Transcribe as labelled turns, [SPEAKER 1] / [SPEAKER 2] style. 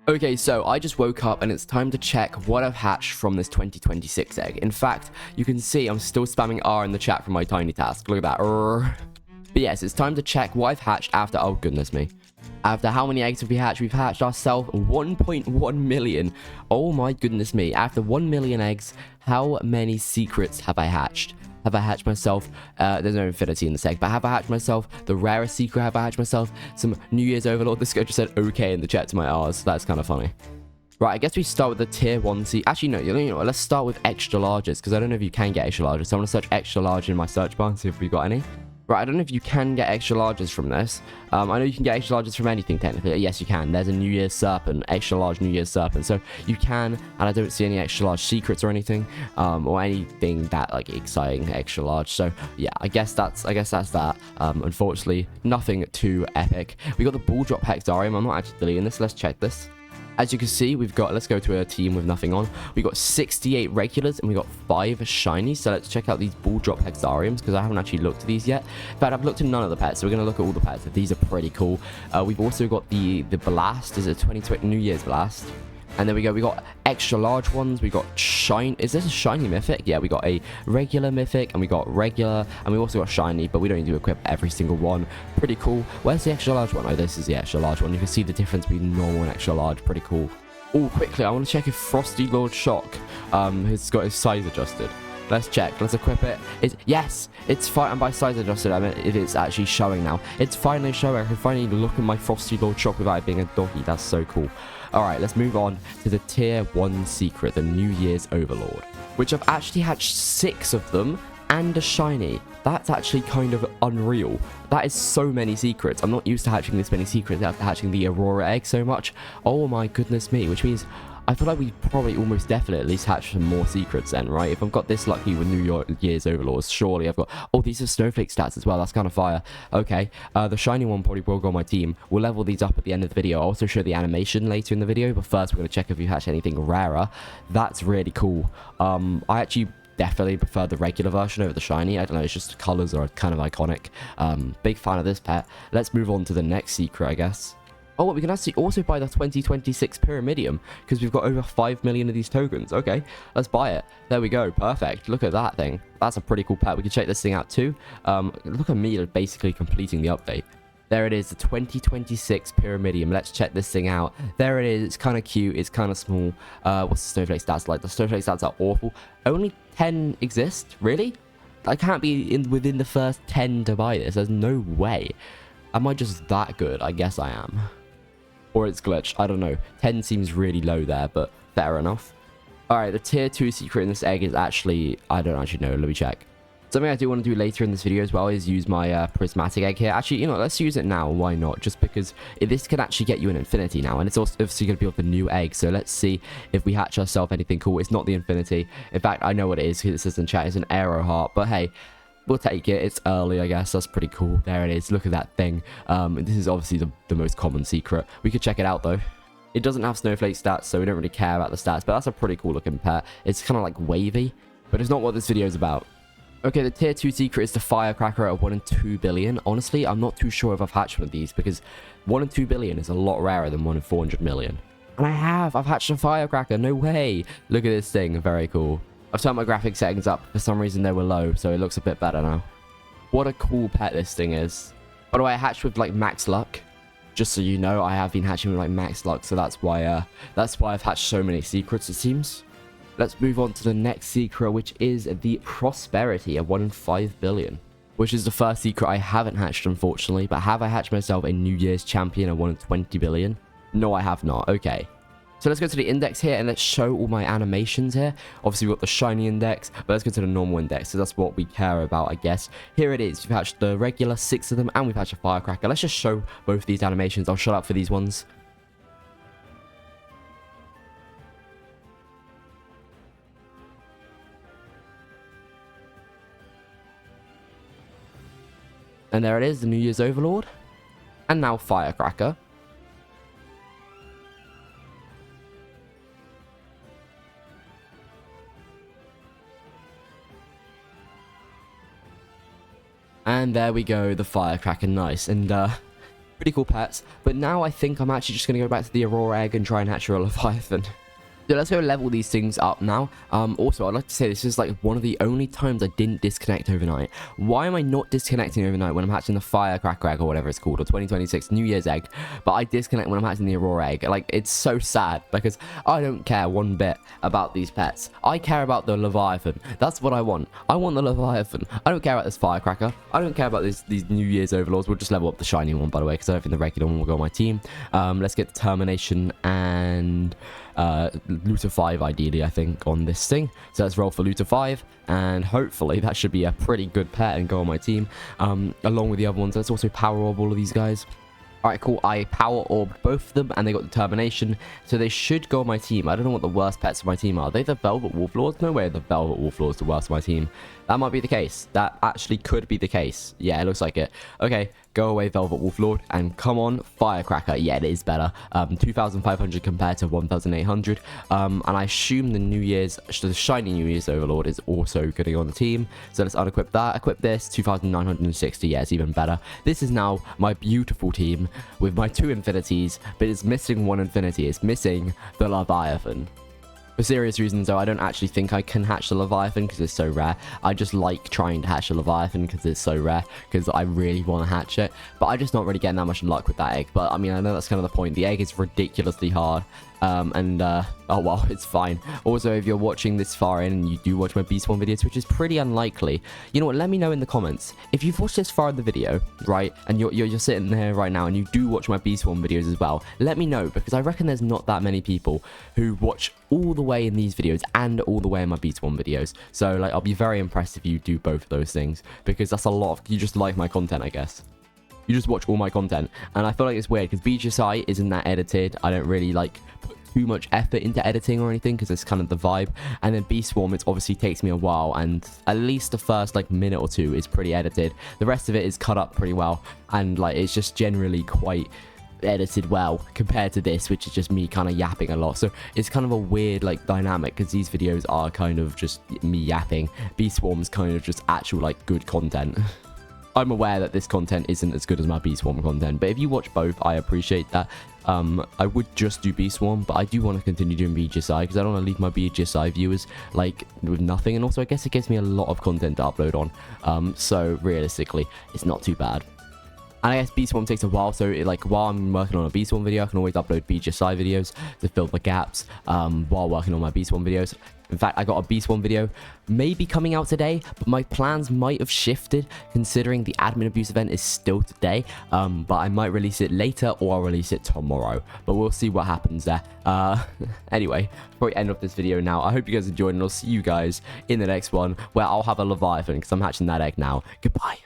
[SPEAKER 1] Okay, so I just woke up and it's time to check what I've hatched from this 2026 egg. In fact, you can see I'm still spamming R in the chat for my tiny task. Look at that. But yes, it's time to check what I've hatched after, oh goodness me. After how many eggs have we hatched? We've hatched ourselves 1.1 million. Oh my goodness me. After 1 million eggs, how many secrets have I hatched? Have I hatched myself, there's no infinity in this egg, but have I hatched myself the rarest secret? Have I hatched myself some New Year's Overlord? This guy just said okay in the chat to my R's, so that's kind of funny. Right, I guess we start with the tier 1 C. Actually, no, you know what? Let's start with extra larges, because I don't know if you can get extra larges. So I'm going to search extra large in my search bar and see if we've got any. Right, I don't know if you can get extra larges from this. I know you can get extra larges from anything, technically. Yes, you can. There's a New Year's Serpent, extra large New Year's Serpent. So you can, and I don't see any extra large secrets or anything, or anything that, like, exciting extra large. So, yeah, I guess that's that. Unfortunately, nothing too epic. We got the Ball Drop Hexarium. I'm not actually deleting this. Let's check this. As you can see, we've got, let's go to a team with nothing on. We got 68 regulars and we got 5 shinies. So let's check out these Ball Drop Hexariums because I haven't actually looked at these yet. In fact, I've looked at none of the pets, so we're going to look at all the pets. These are pretty cool. We've also got the Blast. Is it 2020 New Year's Blast? And there we go. We got extra large ones. We got shine. Is this a shiny mythic? Yeah, we got a regular mythic and we got regular and we also got shiny, but we don't need to equip every single one. Pretty cool. Where's the extra large one? Oh, this is the extra large one. You can see the difference between normal and extra large. Pretty cool. Oh, quickly, I want to check if Frosty Lord Shock has got his size adjusted. Let's check. Let's equip it. Yes, it's fine. And by size adjusted, I mean if it's actually showing now. It's finally showing. I can finally look at my Frosty Lord Shock without it being a doggy. That's so cool. All right, let's move on to the tier 1 secret, the New Year's Overlord, which I've actually hatched 6 of them and a shiny. That's actually kind of unreal. That is so many secrets. I'm not used to hatching this many secrets after hatching the Aurora egg so much. Oh my goodness me, which means I feel like we probably almost definitely at least hatch some more secrets then, right? If I've got this lucky with New Year's Overlords, surely I've got... Oh, these are snowflake stats as well. That's kind of fire. Okay, the shiny one probably will go on my team. We'll level these up at the end of the video. I'll also show the animation later in the video, but first we're going to check if you hatch anything rarer. That's really cool. I actually definitely prefer the regular version over the shiny. I don't know, it's just the colors are kind of iconic. Big fan of this pet. Let's move on to the next secret, I guess. Oh, we can actually also buy the 2026 pyramidium because we've got over 5 million of these tokens. Okay, let's buy it. There we go. Perfect. Look at that thing. That's a pretty cool pet. We can check this thing out too. Look at me basically completing the update. There it is, the 2026 pyramidium. Let's check this thing out. There it is. It's kind of cute. It's kind of small. What's the snowflake stats like? The snowflake stats are awful. Only 10 exist? Really? I can't be within the first 10 to buy this. There's no way. Am I just that good? I guess I am. Or it's glitched. I don't know. 10 seems really low there, but fair enough. Alright, the tier 2 secret in this egg is actually... I don't actually know. Let me check. Something I do want to do later in this video as well is use my prismatic egg here. Actually, you know, let's use it now. Why not? Just because this can actually get you an infinity now. And it's also obviously going to be with the new egg. So let's see if we hatch ourselves anything cool. It's not the infinity. In fact, I know what it is because it says in chat. It's an arrow heart. But hey... We'll take it. It's early, I guess. That's pretty cool. There it is. Look at that thing. This is obviously the most common secret. We could check it out, though. It doesn't have snowflake stats, so we don't really care about the stats. But that's a pretty cool looking pet. It's kind of like wavy, but it's not what this video is about. Okay, the tier 2 secret is the firecracker at 1 in 2 billion. Honestly, I'm not too sure if I've hatched one of these because 1 in 2 billion is a lot rarer than 1 in 400 million. And I've hatched a firecracker. No way. Look at this thing. Very cool. I've turned my graphic settings up. For some reason, they were low, so it looks a bit better now. What a cool pet this thing is. By the way, I hatched with, like, max luck. Just so you know, I have been hatching with, like, max luck, so that's why I've hatched so many secrets, it seems. Let's move on to the next secret, which is the prosperity at 1 in 5 billion. Which is the first secret I haven't hatched, unfortunately. But have I hatched myself a New Year's champion at 1 in 20 billion? No, I have not. Okay. So let's go to the index here and let's show all my animations here. Obviously, we've got the shiny index, but let's go to the normal index. So that's what we care about, I guess. Here it is. We've hatched the regular 6 of them and we've hatched a firecracker. Let's just show both these animations. I'll shut up for these ones. And there it is, the New Year's Overlord. And now firecracker. And there we go, the firecracker, nice. And Pretty cool pets. But now I think I'm actually just going to go back to the Aurora egg and try and hatch a Leviathan. So let's go level these things up now. Also, I'd like to say this is like one of the only times I didn't disconnect overnight. Why am I not disconnecting overnight when I'm hatching the firecracker egg or whatever it's called, or 2026 New Year's egg, but I disconnect when I'm hatching the Aurora egg? Like, it's so sad because I don't care one bit about these pets. I care about the Leviathan. That's what I want. I want the Leviathan. I don't care about this firecracker. I don't care about these New Year's overlords. We'll just level up the shiny one, by the way, because I don't think the regular one will go on my team. Let's get determination and looter 5 ideally, I think, on this thing. So let's roll for looter 5, and hopefully that should be a pretty good pet and go on my team, along with the other ones. Let's also power orb all of these guys. Alright, cool. I power orbed both of them, and they got determination, so they should go on my team. I don't know what the worst pets of my team are. Are they the Velvet Wolf Lords? No way the Velvet Wolf Lords are the worst of my team. That might be the case. That actually could be the case. Yeah, it looks like it. Okay, go away, Velvet Wolf Lord, and come on, Firecracker. Yeah, it is better. 2,500 compared to 1,800. And I assume the shiny New Year's Overlord is also going on the team. So let's unequip that. Equip this, 2,960. Yeah, it's even better. This is now my beautiful team with my 2 infinities, but it's missing 1 infinity. It's missing the Leviathan. For serious reasons, though, I don't actually think I can hatch the Leviathan because it's so rare. I just like trying to hatch a Leviathan because it's so rare, because I really want to hatch it. But I'm just not really getting that much luck with that egg. But, I mean, I know that's kind of the point. The egg is ridiculously hard. Oh, well, it's fine. Also, if you're watching this far in and you do watch my Beast One videos, which is pretty unlikely, you know what, let me know in the comments. If you've watched this far in the video, right, and you're sitting there right now and you do watch my Beast One videos as well, let me know, because I reckon there's not that many people who watch all the way in these videos and all the way in my Beast One videos. So, like, I'll be very impressed if you do both of those things, because that's a lot of, you just like my content, I guess. You just watch all my content, and I feel like it's weird because BGSI isn't that edited. I don't really like put too much effort into editing or anything because it's kind of the vibe. And then Beast Swarm, it obviously takes me a while, and at least the first like minute or 2 is pretty edited. The rest of it is cut up pretty well, and like it's just generally quite edited well compared to this, which is just me kind of yapping a lot. So it's kind of a weird like dynamic because these videos are kind of just me yapping. Beast Swarm's kind of just actual like good content. I'm aware that this content isn't as good as my Beast Swarm content, but if you watch both, I appreciate that. I would just do Beast Swarm, but I do want to continue doing BGSI because I don't want to leave my BGSI viewers like with nothing, and also I guess it gives me a lot of content to upload on. So realistically, it's not too bad. And I guess Beast Swarm takes a while, so while I'm working on a Beast Swarm video, I can always upload BGSI videos to fill the gaps while working on my Beast Swarm videos. In fact, I got a Beast Swarm video maybe coming out today, but my plans might have shifted considering the admin abuse event is still today. But I might release it later or I'll release it tomorrow. But we'll see what happens there. Anyway, before we end off this video now, I hope you guys enjoyed, and I'll see you guys in the next one where I'll have a Leviathan because I'm hatching that egg now. Goodbye.